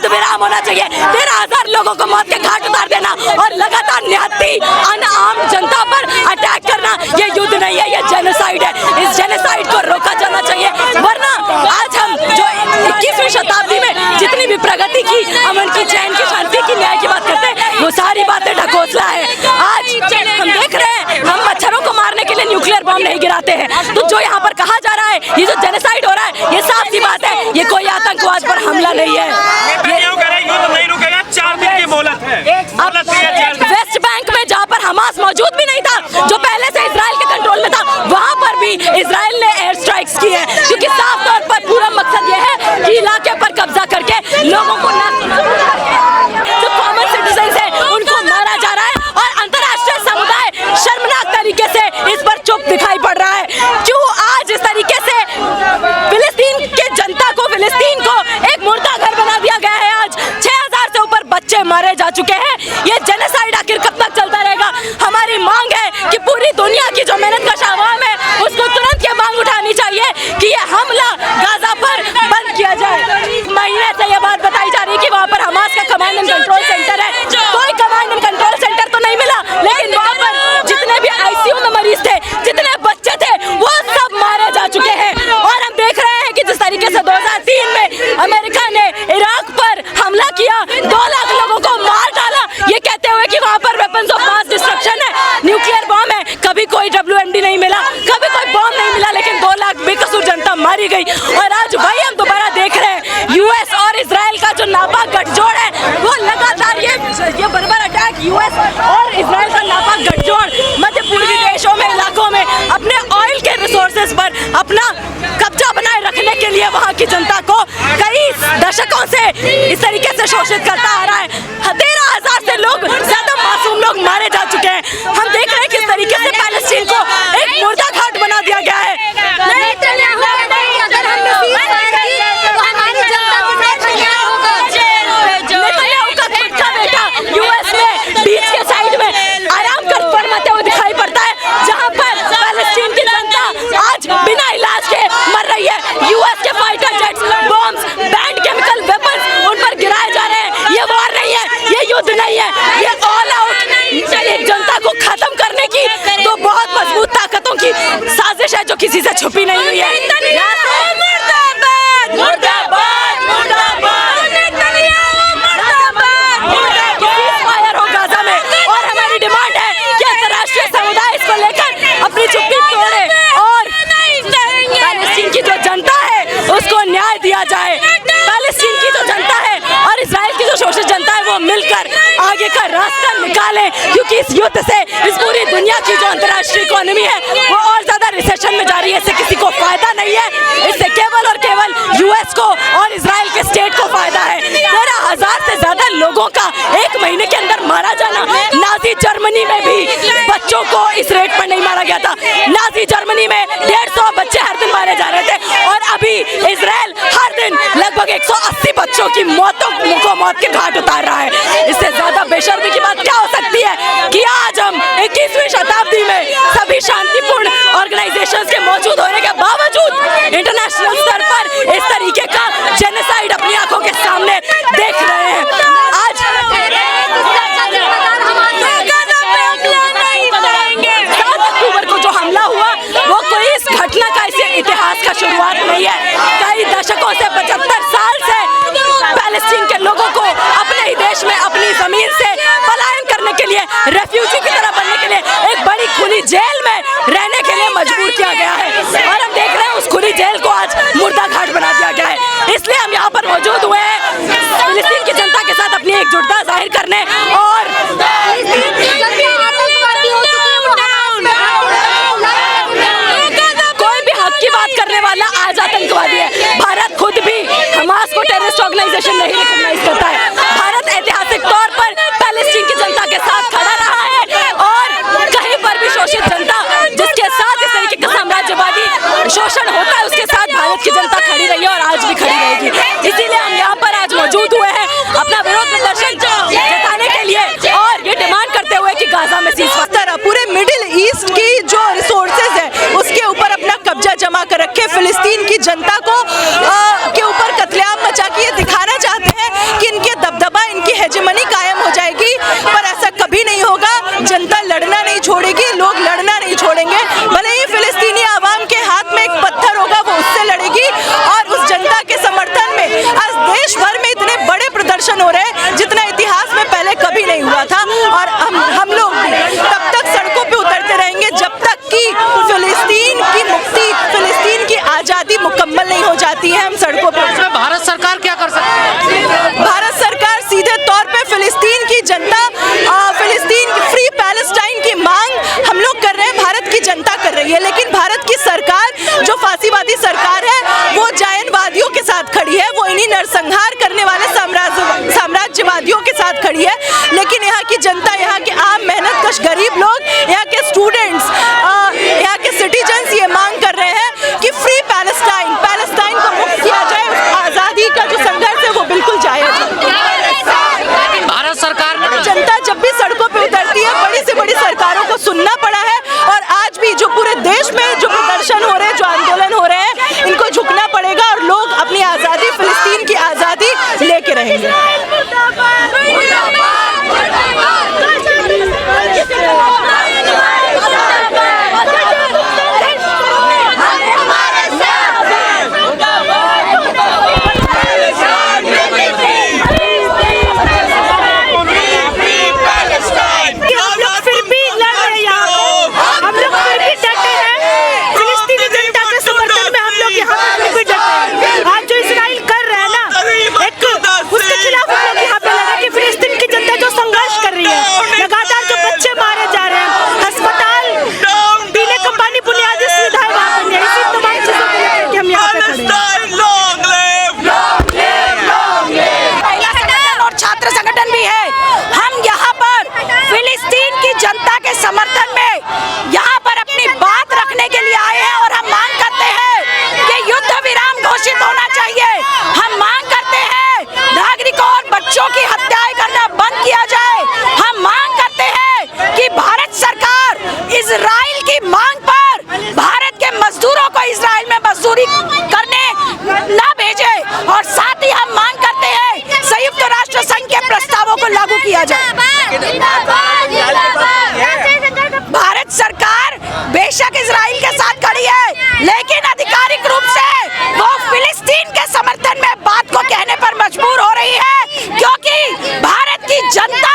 विराम होना चाहिए। 13,000 लोगों को मौत के घाट उतार देना और लगातार निहत्ती अनआर्म्ड जनता पर अटैक करना, ये युद्ध नहीं है, ये जेनोसाइड है। इस जेनोसाइड को रोका जाना चाहिए, वरना आज हम जो 21वीं शताब्दी में जितनी भी प्रगति की, अमन की, चैन की, शांति की, न्याय की बात करते हैं, वो सारी बातें ढकोसला है। आज हम देख रहे हैं, हम मच्छरों को मारने के लिए न्यूक्लियर बॉम्ब नहीं गिराते हैं, तो जो यहाँ पर कहा जा रहा है, ये जो जेनोसाइड हो रहा है, ये साफ सी बात है, ये कोई आतंकवाद पर हमला नहीं है। नहीं रुकेगा, 4 दिन की मोहलत है। वेस्ट बैंक में जहाँ पर हमास मौजूद भी नहीं था, जो पहले से इजराइल के कंट्रोल में था, वहाँ पर भी इजराइल ने एयर स्ट्राइक्स की है, क्योंकि साफ तौर पर पूरा मकसद ये है कि इलाके पर कब्जा करके लोगों को जो कॉमन सिटीजन है उनको मारा जा रहा है, और अंतर्राष्ट्रीय समुदाय शर्मनाक तरीके से इस पर चुप दिखाई पड़ रहा है। क्यों आज इस तरीके से फिलिस्तीन के जनता को, फिलिस्तीन को एक मुर्दा घर बना दिया गया है। आज 6,000 से ऊपर बच्चे मारे जा चुके हैं। ये जेनोसाइड आखिर कब तक चलता रहेगा? हमारी मांग है कि पूरी दुनिया की जो मेहनत का आवाम है, उसको तुरंत ये मांग उठानी चाहिए कि ये हमला गाजा पर बंद किया जाए। महीने से ये बात बताई जा रही है कि वहाँ पर हमास का कमांड एंड कंट्रोल सेंटर है, कोई कमांड एंड कंट्रोल सेंटर तो नहीं मिला, लेकिन वहाँ पर जितने भी ICU में मरीज थे, जितने बच्चे थे, वो सब मारे जा चुके हैं। और हम देख रहे हैं कि जिस तरीके से 2003 में अमेरिका ने इराक पर हमला किया, 2 लाख लोगों को मार डाला, ये कहते हुए कि वहाँ पर वेपन्स ऑफ मास डिस्ट्रक्शन है, न्यूक्लियर बॉम्ब है, कभी कोई WMD नहीं मिला, कभी कोई बॉम्ब नहीं मिला, लेकिन 2 लाख बेकसूर जनता मारी गई। और आज वही हम दोबारा देख रहे हैं, US और इजराइल का जो नापाक गठजोड़ है, वो लगातार ये बर्बर अटैक, US और इजराइल का नापाक गठजोड़ मध्य पूर्वी देशों में, इलाकों में अपने ऑयल के रिसोर्सेज पर अपना कब्जा बनाए रखने के लिए वहाँ की जनता को कई दशकों से इस तरीके से शोषित करता आ रहा है। 13,000 से लोग, ज्यादा मासूम लोग मारे जा चुके हैं। हम देख रहे हैं किस तरीके से पैलेस्टीन को एक मुर्दा घाट बना दिया गया है। नेतन्याहू का खुद का बेटा US में बीच के साइड में आराम कर फरमाते हुए दिखाई पड़ता है, जहां पर पैलेस्टीन की जनता आज बिना इलाज के मर रही है। US के fighter jets, bombs, band chemical weapons उन पर गिराए जा रहे हैं। ये वार नहीं है, ये युद्ध नहीं है, ये ऑल आउट एक जनता को खत्म करने की दो बहुत मजबूत ताकतों की साजिश है, जो किसी से छुपी नहीं हुई है। दिया जाए, पैलेस्टीन की जो जनता है और इजराइल की जो शोषित जनता है, वो मिलकर आगे का रास्ता निकालें, क्योंकि इस युद्ध से इस पूरी दुनिया की जो अंतर्राष्ट्रीय इकोनॉमी है, वो और ज्यादा रिसेशन में जा रही है। इससे किसी को फायदा नहीं है, इससे केवल और केवल US को और इजराइल के स्टेट को फायदा है। 13,000 से ज्यादा लोगों का 1 महीने के अंदर मारा जाना। नाजी जर्मनी में भी बच्चों को इस रेट पर नहीं मारा गया था। नाजी जर्मनी में 150 बच्चे हर दिन मारे जा रहे थे, और अभी इजराइल हर दिन लगभग 180 बच्चों की मौत के घाट उतार रहा है। इससे ज्यादा बेशर्मी की बात क्या हो सकती है कि आज हम 21वीं शताब्दी में सभी शांतिपूर्ण ऑर्गेनाइजेशंस के मौजूद होने के बावजूद इंटरनेशनल स्तर पर इस तरीके का जेनोसाइड अपनी आंखों के सामने देख रहे हैं। आज 7 अक्टूबर को जो हमला हुआ, वो कोई इस घटना का, इस इतिहास का शुरुआत नहीं है। कई दशकों से, 75 साल से पैलेस्टीन के लोगों को अपने ही देश में, अपनी जमीन से पलायन करने के लिए, रेफ्यूजी की तरह बनने के लिए एक बड़ी खुली जेल में रहने के लिए मजबूर किया गया है। और हम देख रहे हैं उस खुली जेल को आज मुर्दा घाट बना दिया गया है। इसलिए हम यहाँ पर मौजूद हुए हैं फिलिस्तीन की जनता के साथ अपनी एकजुटता जाहिर करने, और कोई भी हक की बात करने वाला आज आतंकवादी है। भारत खुद भी हमास को टेररिस्ट ऑर्गेनाइजेशन नहीं रिकॉग्नाइज करता है। भारत ऐतिहासिक तौर पर पैलेस्टीन की जनता के साथ खड़ा रहा है, और कहीं पर भी शोषित जनता जिसके साथ इस तरीके का साम्राज्यवादी शोषण होता है, उसके साथ भारत की जनता खड़ी रही है और आज भी खड़ी रहेगी। इसीलिए हम यहाँ पर आज मौजूद हुए हैं अपना विरोध प्रदर्शन जताने के लिए, और ये डिमांड करते हुए कि गाजा में सीज़फायर, पूरे मिडिल ईस्ट की जो रिसोर्सेज है उसके ऊपर अपना कब्जा जमा कर रखे फिलिस्तीन की जनता को के ऊपर कत्लेआम मचा के ये दिखाना चाहते हैं कि इनके बड़े प्रदर्शन हो रहे हैं जितना इतिहास में पहले कभी नहीं हुआ था। और हम लोग तब तक सड़कों पे उतरते रहेंगे जब तक कि फिलिस्तीन की मुक्ति, फिलिस्तीन की आज़ादी मुकम्मल नहीं हो जाती है। हम सड़कों पे इसमें भारत सरकार क्या कर सकती है? भारत सरकार सीधे तौर पे फिलिस्तीन की जनता, फिलिस्तीन की फ्री पैलेस्टाइन की मांग हम लोग कर रहे हैं, भारत की जनता कर रही है। लेकिन भारत की सरकार जो फांसीवादी सरकार है वो जायनवादियों के साथ खड़ी है, वो इन्हीं नरसंहार करने वाले साम्राज्यवादियों के साथ खड़ी है। लेकिन यहाँ की जनता, यहाँ के आम मेहनतकश गरीब लोग, यहाँ के स्टूडेंट्स, यहाँ के सिटीजन्स ये मांग कर रहे हैं कि फ्री पैलेस्टाइन को मुक्त किया जाए। आज़ादी का जो संघर्ष है वो बिल्कुल जायज है। भारत सरकार ने जनता जब भी सड़कों पे उतरती है, बड़ी से बड़ी सरकारों को सुनना पड़ा है। और आज भी जो पूरे देश में जो प्रदर्शन हो रहे हैं, जो आंदोलन हो रहे हैं, इनको झुकना पड़ेगा और लोग अपनी आज़ादी, फिलिस्तीन की आज़ादी लेके रहेंगे। समर्थन में यहाँ पर अपनी बात रखने के लिए आए हैं और हम मांग करते हैं कि युद्ध विराम घोषित होना चाहिए। हम मांग करते हैं नागरिकों और बच्चों की हत्याएं करना बंद किया जाए। हम मांग करते हैं कि भारत सरकार इजराइल की मांग पर भारत के मजदूरों को इजराइल में मजदूरी करने न भेजे। और साथ ही हम मांग करते हैं संयुक्त राष्ट्र संघ के प्रस्तावों को लागू किया जाए। भारत सरकार बेशक इजराइल के साथ खड़ी है, लेकिन आधिकारिक रूप से वो फिलिस्तीन के समर्थन में बात को कहने पर मजबूर हो रही है, क्योंकि भारत की जनता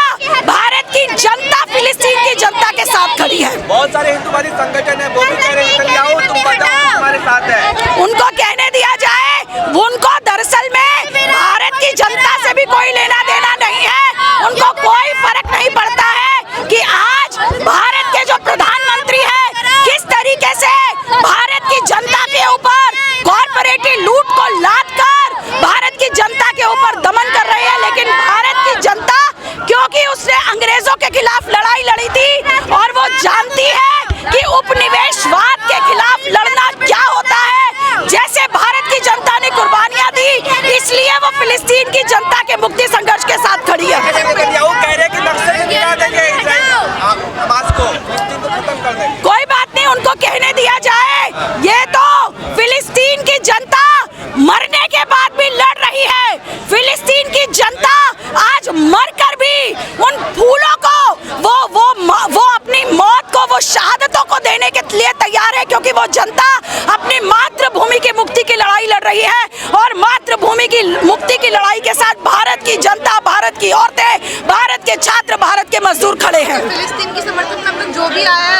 फिलिस्तीन की जनता के साथ खड़ी है। बहुत सारे हिंदूवादी संगठन है, वो भी कह रहे हैं आओ तुम बताओ हमारे साथ है। उनको कहने दिया जाए, उनको दरअसल में भारत की जनता से भी कोई लेना देना नहीं है। उनको कोई फर्क नहीं पड़ता है कि आज भारत के जो प्रधानमंत्री है किस तरीके से भारत की जनता के ऊपर कॉर्पोरेटी लूट को लाद कर भारत की जनता के ऊपर दमन कर रहे हैं। लेकिन भारत की जनता, क्योंकि उसने अंग्रेजों के खिलाफ लड़ाई लड़ी थी और वो जानती है कि उपनिवेशवाद के खिलाफ लड़ना क्या होता है, जैसे भारत की जनता ने कुर्बानियां दी, इसलिए वो फिलिस्तीन की जनता के मुक्ति संघर्ष के साथ खड़ी है। कोई बात नहीं, उनको कहने दिया जाए। ये तो फिलिस्तीन की जनता मरने के बाद भी लड़ रही है। फिलिस्तीन की जनता आज मरकर भी उन फूलों को वो अपनी मौत को, वो शहादतों को देने के लिए तैयार है, क्योंकि वो जनता अपनी मातृभूमि की मुक्ति की लड़ाई लड़ रही है। और मातृभूमि की मुक्ति की लड़ाई के साथ भारत की जनता, भारत की औरतें, भारत के छात्र, भारत के मजदूर खड़े हैं। फिलिस्तीन की समर्थन में जो भी आया